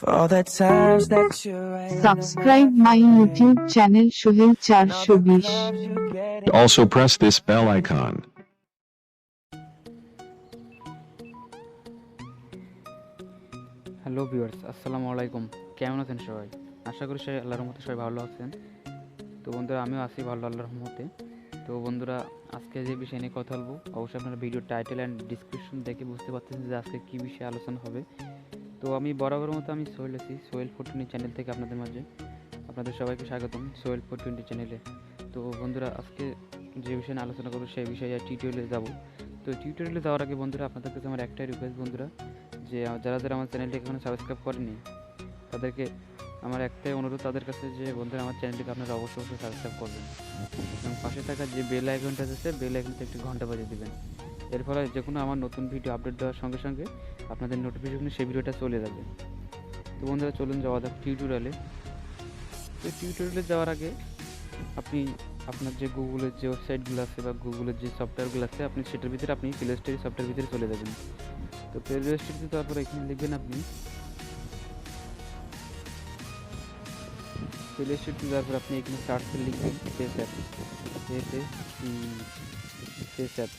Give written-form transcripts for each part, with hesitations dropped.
All the times that you ran Subscribe my YouTube channel Sohel 420. Also press this bell icon. Hello viewers, আসসালামু আলাইকুম। কেমন আছেন সবাই? আশা করি সবাই আল্লাহর রহমতে সবাই ভালো আছেন। তো বন্ধুরা, আমিও আছি ভালো আল্লাহর রহমতে। তো বন্ধুরা, আজকে যে বিষয় নিয়ে কথা বলবো, অবশ্যই আপনারা ভিডিও টাইটেল অ্যান্ড ডিসক্রিপশন দেখে বুঝতে পারতেছেন যে আজকে কী বিষয়ে আলোচনা হবে। তো আমি বরাবর মতো আমি সোহেল আছি, সোহেল 420 চ্যানেল থেকে আপনাদের মাঝে আপনাদের সবাইকে স্বাগতম সোহেল 420 চ্যানেলে। তো বন্ধুরা, আজকে যে বিষয়ে নিয়ে আলোচনা করবো সেই বিষয়ে টিউটোরিয়ালে যাব। তো টিউটোরিয়ালে যাওয়ার আগে বন্ধুরা, আপনাদের কাছে আমার একটাই রিকোয়েস্ট বন্ধুরা, যে যারা যারা আমার চ্যানেলটিকে এখনো সাবস্ক্রাইব করেনি তাদেরকে আমার একটাই অনুরোধ তাদের কাছে, যে বন্ধুরা আমার চ্যানেলটিকে আপনারা অবশ্যই সাবস্ক্রাইব করবেন এবং পাশে থাকা যে বেল আইকনটা আছে বেল আইকনটা একটি ঘন্টা বাজিয়ে দেবেন। এর ফলে যে কোনো আমার নতুন ভিডিও আপডেট দেওয়ার সঙ্গে সঙ্গে আপনাদের নোটিফিকেশনে সেই ভিডিওটা চলে যাবে। তো বন্ধুরা, চলুন যাওয়া যাক টিউটোরিয়ালে। তো টিউটোরিয়ালে যাওয়ার আগে আপনি আপনার যে গুগলের যে ওয়েবসাইটগুলো আছে বা গুগলের যে সফটওয়্যারগুলো আছে আপনি সেটার ভিতরে আপনি প্লে স্টোর সফটওয়্যার ভিতরে চলে যাবেন। তো প্লে স্টোরে তারপর এখানে লিখবেন আপনি প্লে স্টোরটি, তারপর আপনি এখানে সার্চে লিখবেন face app, face app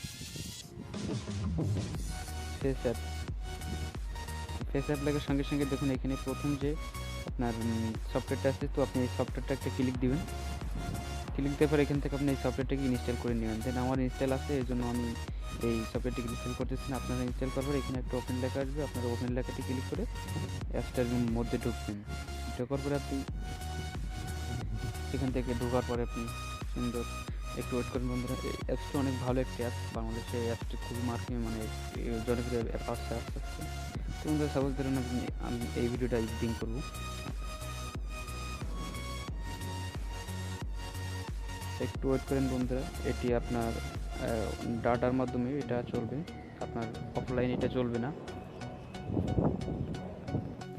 face app face app লেখার সঙ্গে সঙ্গে দেখুন এখানে প্রথম যে আপনার সফটওয়্যারটা আছে, তো আপনি এই সফটওয়্যারটা একটা ক্লিক দিবেন। ক্লিক দেওয়ার পর এখান থেকে আপনি এই সফটওয়্যারটাকে ইনস্টল করে নেবেন। দেন আমার ইনস্টল আছে, এই জন্য আমি এই সফটওয়্যারটিকে ইনস্টল করতেছি না। আপনারা ইনস্টল করার পর এখানে একটা ওপেন লেখা আসবে, আপনারা ওপেন লেখাটি ক্লিক করে অ্যাপসটার মধ্যে ঢুকবেন। ঢোকার পরে আপনি এখান থেকে ঢোকার পরে আপনি সুন্দর একটু ওয়েট করেন বন্ধুরা। এই অ্যাপসটা অনেক ভালো একটি অ্যাপ, বাংলাদেশে এই অ্যাপটি খুবই জনপ্রিয় অ্যাপ আসছে আস্তে আস্তে। তো বন্ধুরা, সাপোজ ধরুন আমি এই ভিডিওটা এডিটিং করবো, একটু ওয়েট করেন বন্ধুরা। এটি আপনার ডাটার মাধ্যমে এটা চলবে, আপনার অফলাইন এটা চলবে না।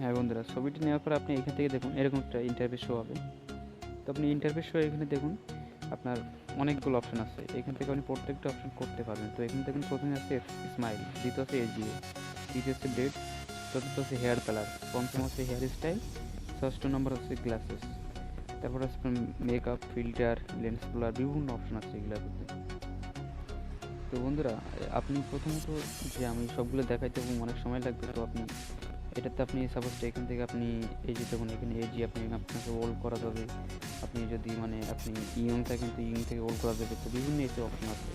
হ্যাঁ বন্ধুরা, ছবিটি নেওয়ার পর আপনি এখান থেকে দেখুন এরকম একটা ইন্টারফেস শো হবে। তো আপনি ইন্টারফেস শো এখানে দেখুন আপনার অনেকগুলো অপশান আছে, এখান থেকে আপনি প্রত্যেকটা অপশান করতে পারবেন। তো এখানে দেখুন প্রথমে আছে স্মাইল, দ্বিতীয় আছে এজিএ, তৃতীয় হচ্ছে ডেট, চতুর্থ হচ্ছে হেয়ার কালার, পঞ্চম হচ্ছে হেয়ার স্টাইল, ষষ্ঠ নম্বর হচ্ছে গ্লাসেস, তারপর আছে মেকআপ, ফিল্টার, লেন্স ব্লার, বিভিন্ন অপশান আছে এগুলোর মধ্যে। তো বন্ধুরা, আপনি প্রথমত যে আমি সবগুলো দেখাইতে অনেক সময় লাগবে, তো আপনি এটাতে আপনি সাপোজ এখান থেকে আপনি এই যে দেখুন এখানে এজি আপনাকে ওল্ড করা যাবে। আপনি যদি আপনি ইয়ং থাকেন তো ইয়ং থেকে ওল্ড করা যাবে। তো বিভিন্ন এসে অপশন আছে,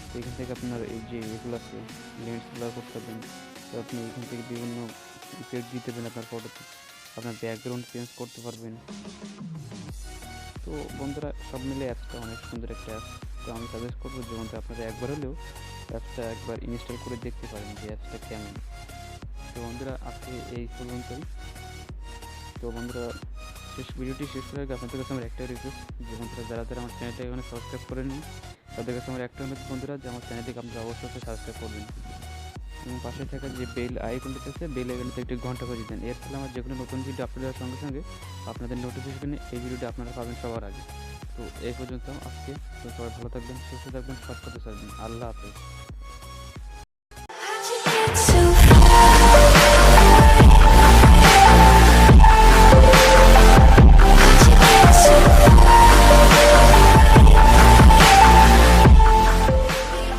তো এখান থেকে আপনার এই যে এগুলো আছে লেন্স ব্লার করতে পারবেন। তো আপনি এখান থেকে বিভিন্ন ইফেক্ট দিতে পারবেন আপনার ফটোতে, আপনার ব্যাকগ্রাউন্ড চেঞ্জ করতে পারবেন। তো বন্ধুরা, সব মিলে অ্যাপসটা অনেক সুন্দর একটা অ্যাপ। তো আমি সাজেস্ট করবো যে বন্ধুরা আপনারা একবার হলেও অ্যাপসটা একবার ইনস্টল করে দেখতে পারেন যে অ্যাপসটা কেমন। তো বন্ধুরা, আজকে এই পর্যন্তই। তো বন্ধুরা, ভিডিওটি শেষ করার আগে আপনাদের কাছে আমার একটা রিকোয়েস্ট, যে বন্ধুরা যারা যারা আমার চ্যানেলটা এখানে সাবস্ক্রাইব করেনি তাদের কাছে আমার একটা অনুরোধ বন্ধুরা, যে আমার চ্যানেলটিকে আপনারা অবশ্যই সাবস্ক্রাইব করবেন এবং পাশে থাকা যে বেল আইকনটি আছে বেল আইকনটি একটি ঘন্টা করে দেন। এর ফলে আমার যে কোনো নতুন ভিডিও আপলোড হওয়ার সঙ্গে সঙ্গে আপনাদের নোটিফিকেশনে এই ভিডিওটি আপনারা পাবেন সবার আগে। তো এই পর্যন্ত আজকে। তো সবাই ভালো থাকবেন, সুস্থ থাকবেন, কাজ করতে চাইবেন। আল্লাহ হাফেজ।